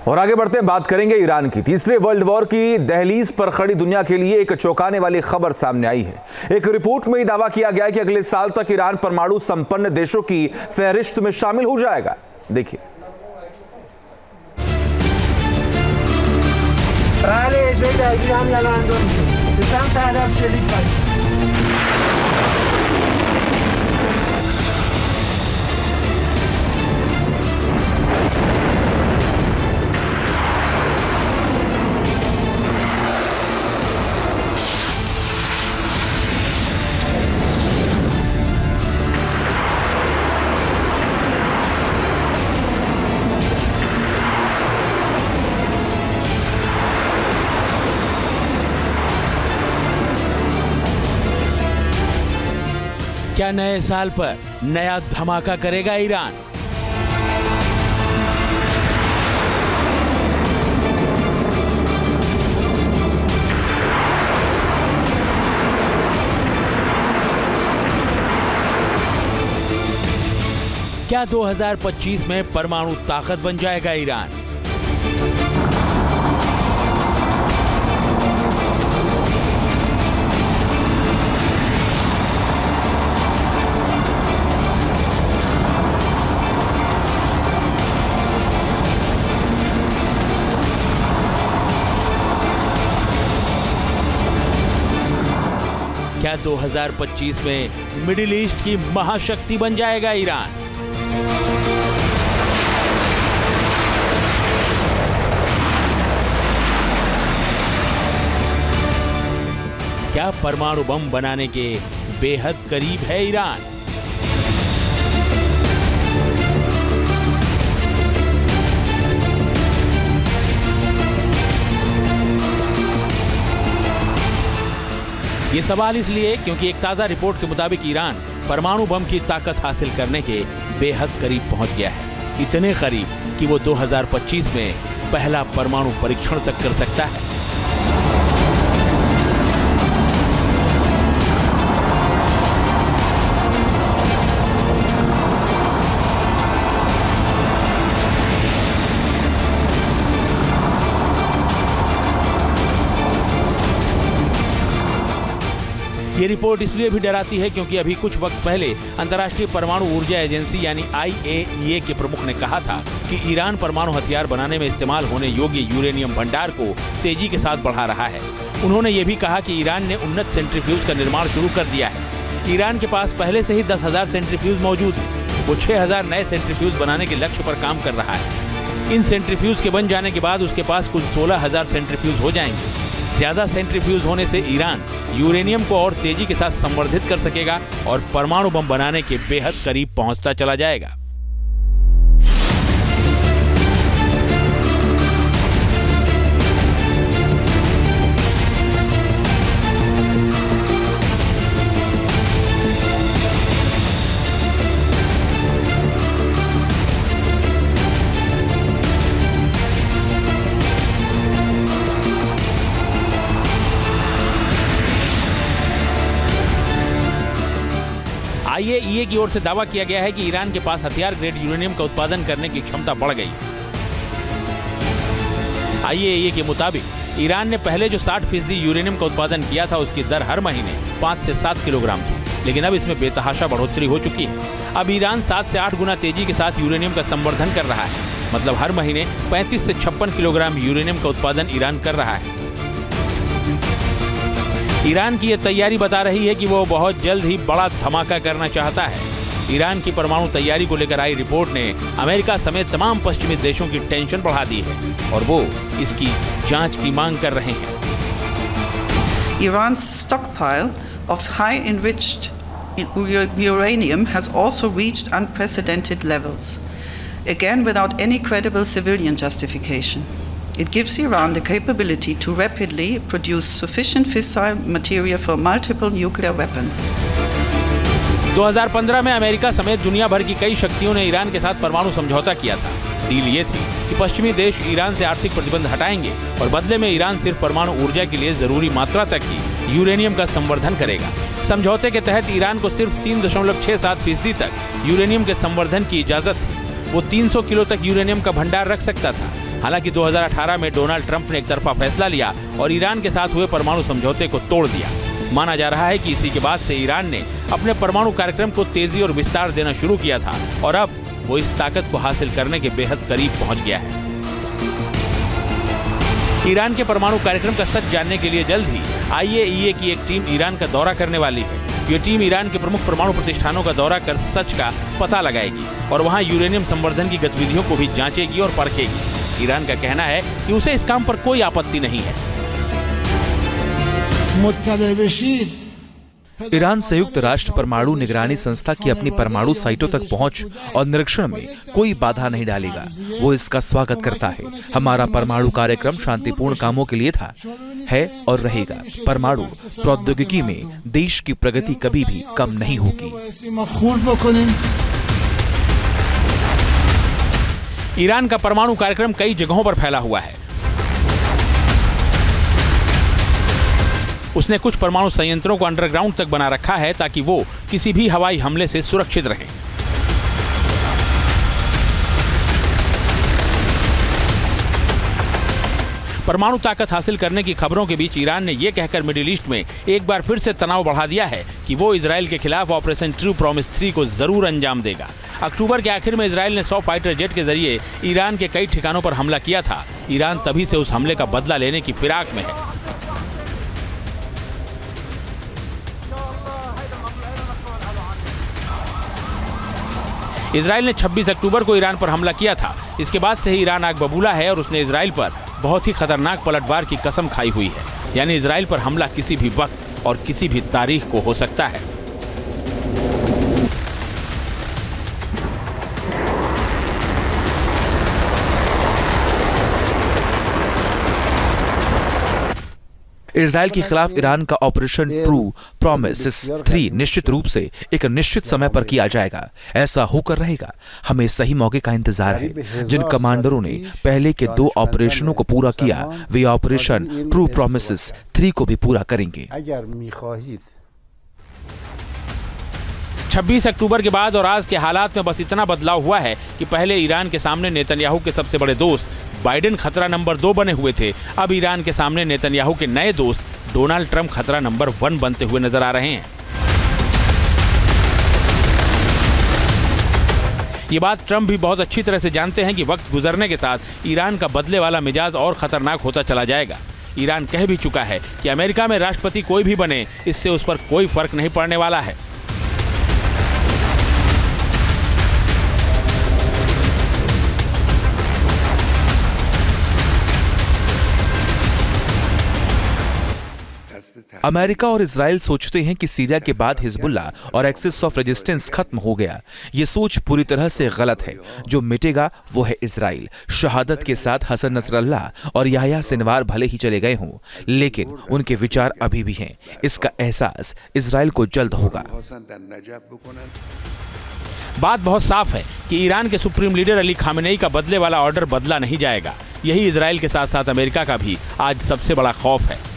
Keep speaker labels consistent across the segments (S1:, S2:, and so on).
S1: और आगे बढ़ते हैं, बात करेंगे ईरान की। तीसरे वर्ल्ड वॉर की दहलीज पर खड़ी दुनिया के लिए एक चौंकाने वाली खबर सामने आई है। एक रिपोर्ट में दावा किया गया है कि अगले साल तक ईरान परमाणु संपन्न देशों की फहरिस्त में शामिल हो जाएगा। देखिए,
S2: क्या नए साल पर नया धमाका करेगा ईरान? क्या 2025 में परमाणु ताकत बन जाएगा ईरान? क्या 2025 में मिडिल ईस्ट की महाशक्ति बन जाएगा ईरान? क्या परमाणु बम बनाने के बेहद करीब है ईरान? ये सवाल इसलिए क्योंकि एक ताजा रिपोर्ट के मुताबिक ईरान परमाणु बम की ताकत हासिल करने के बेहद करीब पहुंच गया है। इतने करीब कि वो 2025 में पहला परमाणु परीक्षण तक कर सकता है। ये रिपोर्ट इसलिए भी डराती है क्योंकि अभी कुछ वक्त पहले अंतर्राष्ट्रीय परमाणु ऊर्जा एजेंसी यानी IAEA के प्रमुख ने कहा था कि ईरान परमाणु हथियार बनाने में इस्तेमाल होने योग्य यूरेनियम भंडार को तेजी के साथ बढ़ा रहा है। उन्होंने ये भी कहा कि ईरान ने उन्नत सेंट्रीफ्यूज का निर्माण शुरू कर दिया है। ईरान के पास पहले से ही 10,000 सेंट्रीफ्यूज मौजूद है। वो 6,000 नए सेंट्रीफ्यूज बनाने के लक्ष्य पर काम कर रहा है। इन सेंट्रीफ्यूज के बन जाने के बाद उसके पास कुल 16,000 सेंट्रीफ्यूज हो जाएंगे। ज्यादा सेंट्रीफ्यूज होने से ईरान यूरेनियम को और तेजी के साथ संवर्धित कर सकेगा और परमाणु बम बनाने के बेहद करीब पहुंचता चला जाएगा। IAEA की ओर से दावा किया गया है कि ईरान के पास हथियार ग्रेड यूरेनियम का उत्पादन करने की क्षमता बढ़ गई है। IAEA के मुताबिक ईरान ने पहले जो 60% यूरेनियम का उत्पादन किया था उसकी दर हर महीने 5 से 7 किलोग्राम थी, लेकिन अब इसमें बेतहाशा बढ़ोतरी हो चुकी है। अब ईरान 7 से 8 गुना तेजी के साथ यूरेनियम का संवर्धन कर रहा है। मतलब हर महीने 35 से 56 किलोग्राम यूरेनियम का उत्पादन ईरान कर रहा है। ईरान की यह तैयारी बता रही है कि वो बहुत जल्द ही बड़ा धमाका करना चाहता है। ईरान की परमाणु तैयारी को लेकर आई रिपोर्ट ने अमेरिका समेत तमाम पश्चिमी देशों की टेंशन बढ़ा दी है और वो इसकी जांच की मांग कर रहे हैं।
S3: Iran's stockpile of high enriched uranium has also reached unprecedented levels, again without any credible civilian justification. It gives Iran the capability to rapidly produce sufficient fissile material for multiple nuclear weapons.
S2: 2015 में America समेत दुनिया भर की कई शक्तियों ने Iran के साथ परमाणु समझौता किया था। डील ये थी कि पश्चिमी देश ईरान से आर्थिक प्रतिबंध हटाएंगे और बदले में ईरान सिर्फ परमाणु ऊर्जा के लिए जरूरी मात्रा तक ही यूरेनियम का संवर्धन करेगा। समझौते के तहत ईरान को सिर्फ 3.67% तक यूरेनियम के संवर्धन की इजाजत थी। वो 300 किलो तक यूरेनियम का भंडार रख सकता था। हालांकि 2018 में डोनाल्ड ट्रंप ने एक तरफा फैसला लिया और ईरान के साथ हुए परमाणु समझौते को तोड़ दिया। माना जा रहा है कि इसी के बाद से ईरान ने अपने परमाणु कार्यक्रम को तेजी और विस्तार देना शुरू किया था और अब वो इस ताकत को हासिल करने के बेहद करीब पहुंच गया है। ईरान के परमाणु कार्यक्रम का सच जानने के लिए जल्द ही IAEA की एक टीम ईरान का दौरा करने वाली है। ये टीम ईरान के प्रमुख परमाणु प्रतिष्ठानों का दौरा कर सच का पता लगाएगी और वहां यूरेनियम संवर्धन की गतिविधियों को भी जांचेगी और परखेगी। ईरान का कहना है कि उसे इस काम पर कोई आपत्ति नहीं है।
S4: ईरान संयुक्त राष्ट्र परमाणु निगरानी संस्था की अपनी परमाणु साइटों तक पहुंच और निरीक्षण में कोई बाधा नहीं डालेगा। वो इसका स्वागत करता है। हमारा परमाणु कार्यक्रम शांतिपूर्ण कामों के लिए था, है और रहेगा। परमाणु प्रौद्योगिकी में देश की प्रगति कभी भी कम नहीं होगी।
S2: ईरान का परमाणु कार्यक्रम कई जगहों पर फैला हुआ है। उसने कुछ परमाणु संयंत्रों को अंडरग्राउंड तक बना रखा है ताकि वो किसी भी हवाई हमले से सुरक्षित रहें। परमाणु ताकत हासिल करने की खबरों के बीच ईरान ने यह कहकर मिडिल ईस्ट में एक बार फिर से तनाव बढ़ा दिया है कि वो इजराइल के खिलाफ ऑपरेशन ट्रू प्रॉमिस 3 को जरूर अंजाम देगा। अक्टूबर के आखिर में इजराइल ने 100 फाइटर जेट के जरिए ईरान के कई ठिकानों पर हमला किया था। ईरान तभी से उस हमले का बदला लेने की फिराक में है। इजराइल ने 26 अक्टूबर को ईरान पर हमला किया था। इसके बाद से ही ईरान आग बबूला है और उसने इजराइल पर बहुत ही खतरनाक पलटवार की कसम खाई हुई है। यानी इजराइल पर हमला किसी भी वक्त और किसी भी तारीख को हो सकता है।
S4: इजराइल के खिलाफ ईरान का ऑपरेशन ट्रू प्रॉमिस 3 निश्चित रूप से एक निश्चित समय पर किया जाएगा। ऐसा होकर रहेगा। हमें सही मौके का इंतजार है। जिन कमांडरों ने पहले के 2 ऑपरेशनों को पूरा किया, वे ऑपरेशन ट्रू प्रॉमिस 3 को भी पूरा करेंगे।
S2: 26 अक्टूबर के बाद और आज के हालात में बस इतना बदलाव हुआ है कि पहले ईरान के सामने नेतन्याहू के सबसे बड़े दोस्त बाइडेन खतरा नंबर 2 बने हुए थे। अब ईरान के सामने नेतन्याहू के नए दोस्त डोनाल्ड ट्रंप खतरा नंबर 1 बनते हुए नजर आ रहे हैं। ये बात ट्रंप भी बहुत अच्छी तरह से जानते हैं कि वक्त गुजरने के साथ ईरान का बदले वाला मिजाज और खतरनाक होता चला जाएगा। ईरान कह भी चुका है कि अमेरिका में राष्ट्रपति कोई भी बने, इससे उस पर कोई फर्क नहीं पड़ने वाला है।
S4: अमेरिका और इजराइल सोचते हैं कि सीरिया के बाद हिजबुल्ला और एक्सिस ऑफ रेजिस्टेंस खत्म हो गया। ये सोच पूरी तरह से गलत है। जो मिटेगा वो है इजराइल। शहादत के साथ हसन नसरल्लाह और याह्या सिनवार भले ही चले गए हों, लेकिन उनके विचार अभी भी हैं। इसका एहसास इजराइल को जल्द होगा।
S2: बात बहुत साफ है कि ईरान के सुप्रीम लीडर अली खामेनेई का बदले वाला ऑर्डर बदला नहीं जाएगा। यही इजराइल के साथ साथ अमेरिका का भी आज सबसे बड़ा खौफ है।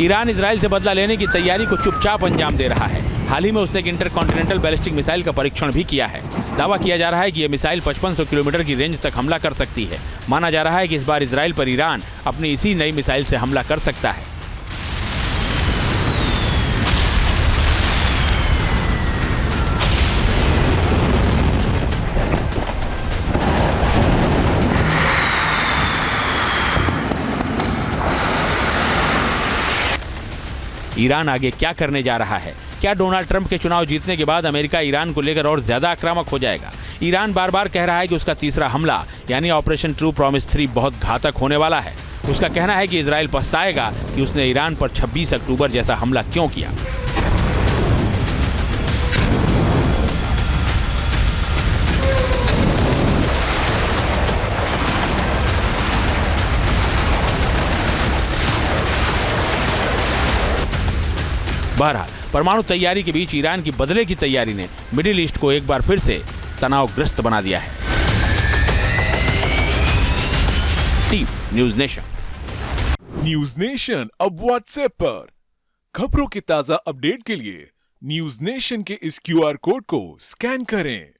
S2: ईरान इजराइल से बदला लेने की तैयारी को चुपचाप अंजाम दे रहा है। हाल ही में उसने एक इंटरकॉन्टिनेंटल बैलिस्टिक मिसाइल का परीक्षण भी किया है। दावा किया जा रहा है कि यह मिसाइल 5500 किलोमीटर की रेंज तक हमला कर सकती है। माना जा रहा है कि इस बार इजराइल पर ईरान अपनी इसी नई मिसाइल से हमला कर सकता है। ईरान आगे क्या करने जा रहा है? क्या डोनाल्ड ट्रंप के चुनाव जीतने के बाद अमेरिका ईरान को लेकर और ज्यादा आक्रामक हो जाएगा? ईरान बार बार कह रहा है कि उसका तीसरा हमला यानी ऑपरेशन ट्रू प्रॉमिस 3 बहुत घातक होने वाला है। उसका कहना है कि इजराइल पछताएगा कि उसने ईरान पर 26 अक्टूबर जैसा हमला क्यों किया। बहरहाल परमाणु तैयारी के बीच ईरान की बदले की तैयारी ने मिडिल ईस्ट को एक बार फिर से तनावग्रस्त बना दिया है। Team news nation.
S5: News nation अब व्हाट्सएप पर खबरों की ताजा अपडेट के लिए न्यूज नेशन के इस क्यूआर कोड को स्कैन करें